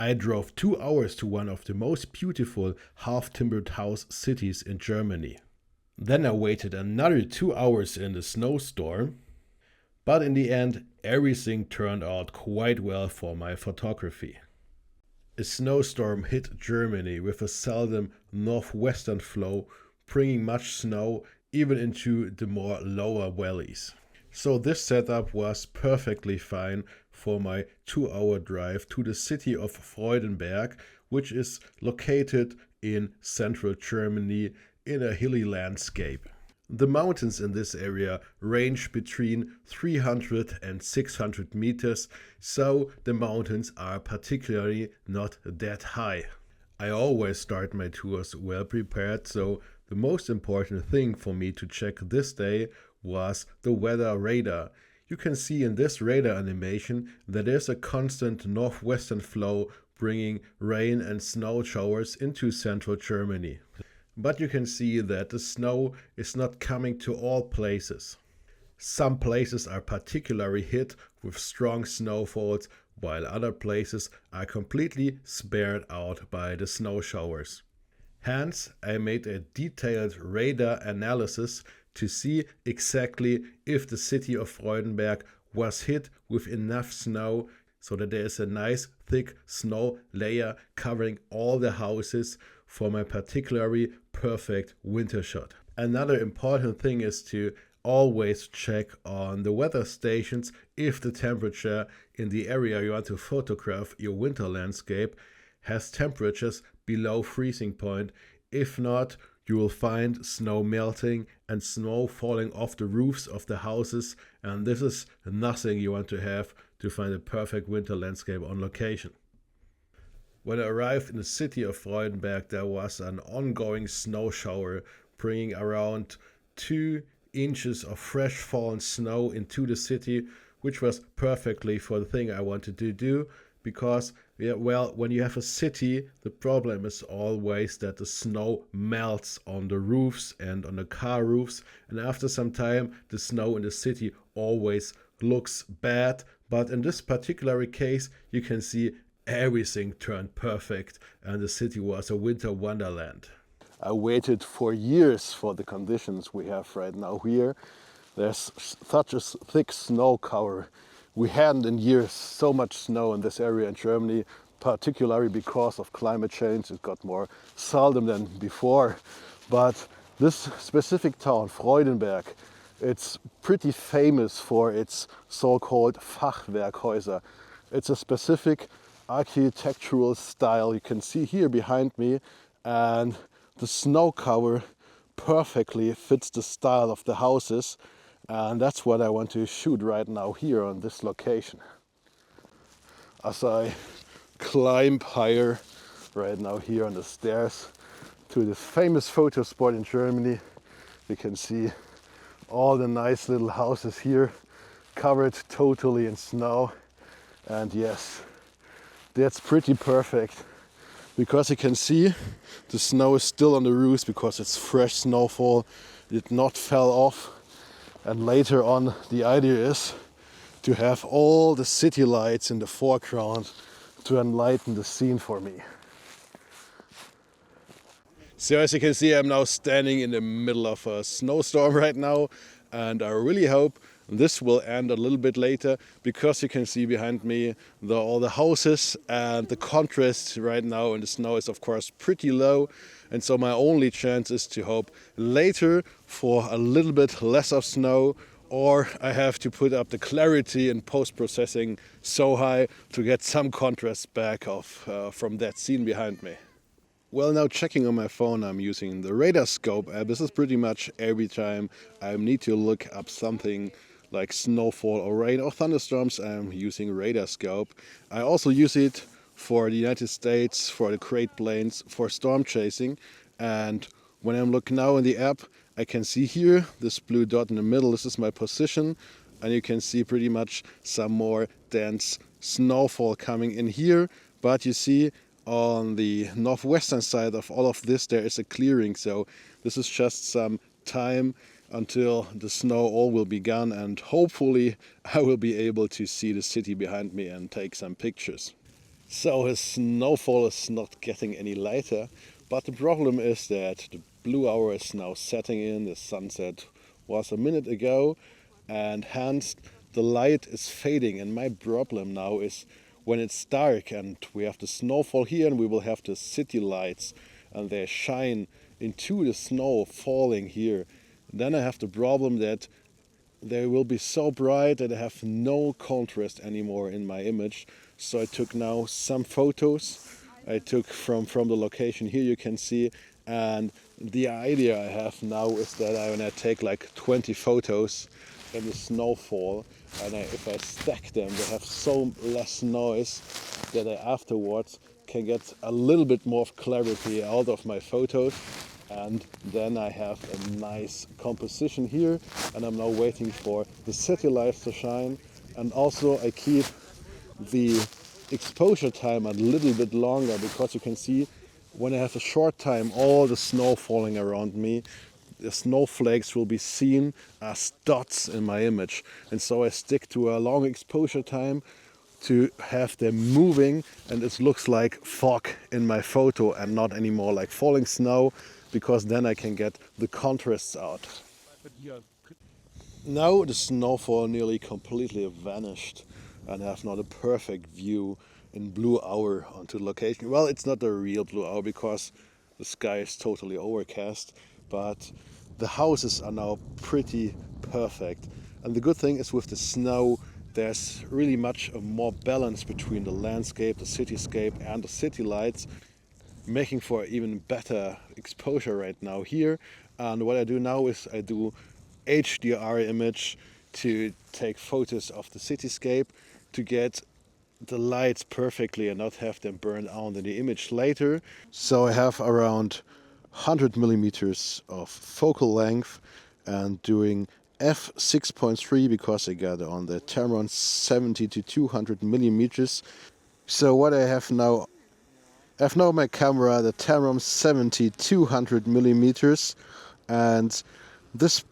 I drove 2 hours to one of the most beautiful half-timbered house cities in Germany. Then I waited another 2 hours in the snowstorm, but in the end everything turned out quite well for my photography. A snowstorm hit Germany with a seldom northwestern flow, bringing much snow even into the more lower valleys. So this setup was perfectly fine for my 2 hour drive to the city of Freudenberg, which is located in central Germany in a hilly landscape. The mountains in this area range between 300 and 600 meters, so the mountains are particularly not that high. I always start my tours well prepared, so the most important thing for me to check this day was the weather radar. You can see in this radar animation that there's a constant northwestern flow bringing rain and snow showers into central Germany. But you can see that the snow is not coming to all places. Some places are particularly hit with strong snowfalls, while other places are completely spared out by the snow showers. Hence, I made a detailed radar analysis to see exactly if the city of Freudenberg was hit with enough snow so that there is a nice thick snow layer covering all the houses for my particularly perfect winter shot. Another important thing is to always check on the weather stations if the temperature in the area you want to photograph your winter landscape has temperatures below freezing point. If not, you will find snow melting and snow falling off the roofs of the houses, and this is nothing you want to have to find a perfect winter landscape on location. When I arrived in the city of Freudenberg, there was an ongoing snow shower bringing around 2 inches of fresh fallen snow into the city, which was perfectly for the thing I wanted to do, because when you have a city, the problem is always that the snow melts on the roofs and on the car roofs, and after some time the snow in the city always looks bad. But in this particular case, you can see everything turned perfect and the city was a winter wonderland. I waited for years for the conditions we have right now here. There's such a thick snow cover. We hadn't in years so much snow in this area in Germany, particularly because of climate change. It got more seldom than before. But this specific town, Freudenberg, it's pretty famous for its so-called Fachwerkhäuser. It's a specific architectural style you can see here behind me, and the snow cover perfectly fits the style of the houses. And that's what I want to shoot right now here on this location. As I climb higher right now here on the stairs to this famous photo spot in Germany, you can see all the nice little houses here covered totally in snow. And yes, that's pretty perfect, because you can see the snow is still on the roofs because it's fresh snowfall. It did not fell off. And later on, the idea is to have all the city lights in the foreground to enlighten the scene for me. So as you can see, I'm now standing in the middle of a snowstorm right now, and I really hope this will end a little bit later, because you can see behind me all the houses, and the contrast right now in the snow is of course pretty low. And so my only chance is to hope later for a little bit less of snow, or I have to put up the clarity in post-processing so high to get some contrast back from that scene behind me. Well, now checking on my phone, I'm using the radar scope app. This is pretty much every time I need to look up something like snowfall or rain or thunderstorms, I'm using radar scope. I also use it for the United States, for the Great Plains, for storm chasing. And when I'm looking now in the app, I can see here this blue dot in the middle. This is my position, and you can see pretty much some more dense snowfall coming in here. But you see on the northwestern side of all of this there is a clearing, so this is just some time until the snow all will be gone, and hopefully I will be able to see the city behind me and take some pictures. So his snowfall is not getting any lighter, but the problem is that the blue hour is now setting in, the sunset was a minute ago, and hence the light is fading. And my problem now is when it's dark and we have the snowfall here and we will have the city lights and they shine into the snow falling here, then I have the problem that they will be so bright that I have no contrast anymore in my image. So I took now some photos I took from the location here, you can see. And the idea I have now is that when I take like 20 photos in the snowfall, and if I stack them, they have so less noise that I afterwards can get a little bit more of clarity out of my photos. And then I have a nice composition here, and I'm now waiting for the city lights to shine. And also I keep the exposure time a little bit longer, because you can see when I have a short time all the snow falling around me, the snowflakes will be seen as dots in my image. And so I stick to a long exposure time to have them moving, and it looks like fog in my photo and not anymore like falling snow, because then I can get the contrasts out. Now the snowfall nearly completely vanished, and I have not a perfect view in blue hour onto the location. Well, it's not a real blue hour because the sky is totally overcast, but the houses are now pretty perfect. And the good thing is with the snow, there's really much more balance between the landscape, the cityscape, and the city lights, making for even better exposure right now here. And what I do now is I do HDR image to take photos of the cityscape to get the lights perfectly and not have them burn out in the image later. So I have around 100 millimeters of focal length and doing f6.3 because I got on the Tamron 70 to 200 millimeters. So what I have now my camera, the Tamron 70 200 millimeters, and this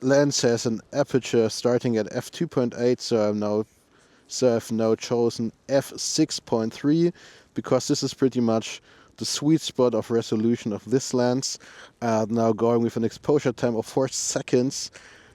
lens has an aperture starting at f2.8, so I've now chosen f6.3 because this is pretty much the sweet spot of resolution of this lens. Now going with an exposure time of 4 seconds,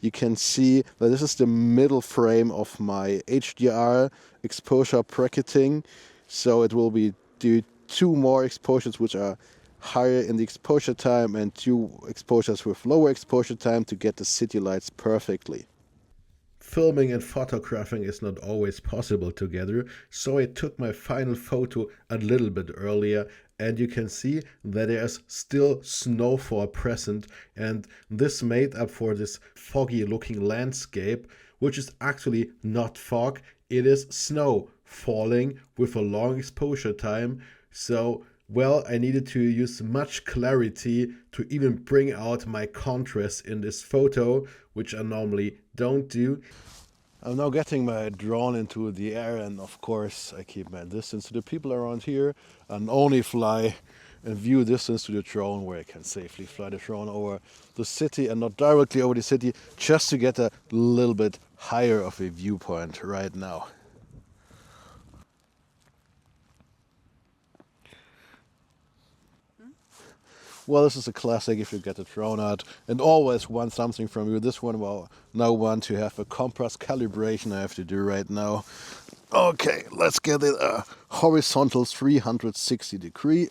you can see that this is the middle frame of my HDR exposure bracketing. So it will be do 2 more exposures which are higher in the exposure time and 2 exposures with lower exposure time to get the city lights perfectly. Filming and photographing is not always possible together, so I took my final photo a little bit earlier, and you can see that there's still snowfall present, and this made up for this foggy looking landscape, which is actually not fog, it is snow falling with a long exposure time. So well, I needed to use much clarity to even bring out my contrast in this photo, which I normally don't do. I'm now getting my drone into the air, and of course I keep my distance to the people around here and only fly in view distance to the drone where I can safely fly the drone over the city and not directly over the city, just to get a little bit higher of a viewpoint right now. Well, this is a classic if you get a drone out and always want something from you. This one will now want to have a compass calibration I have to do right now. Okay, let's get it horizontal 360 degree.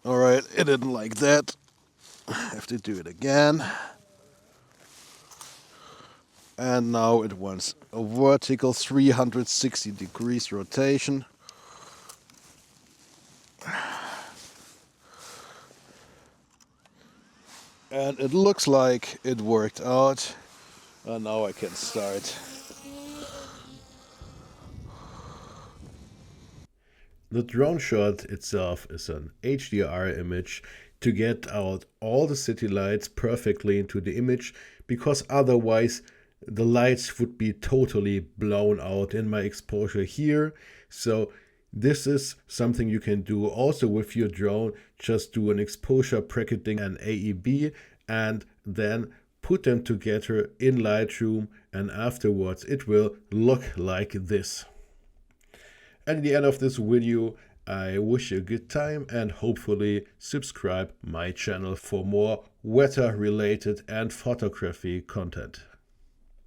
Alright, it didn't like that. I have to do it again. And now it wants a vertical 360 degrees rotation. And it looks like it worked out. And now I can start. The drone shot itself is an HDR image to get out all the city lights perfectly into the image, because otherwise the lights would be totally blown out in my exposure here. So this is something you can do also with your drone. Just do an exposure bracketing and AEB and then put them together in Lightroom, and afterwards it will look like this. And at the end of this video, I wish you a good time and hopefully subscribe my channel for more weather related and photography content.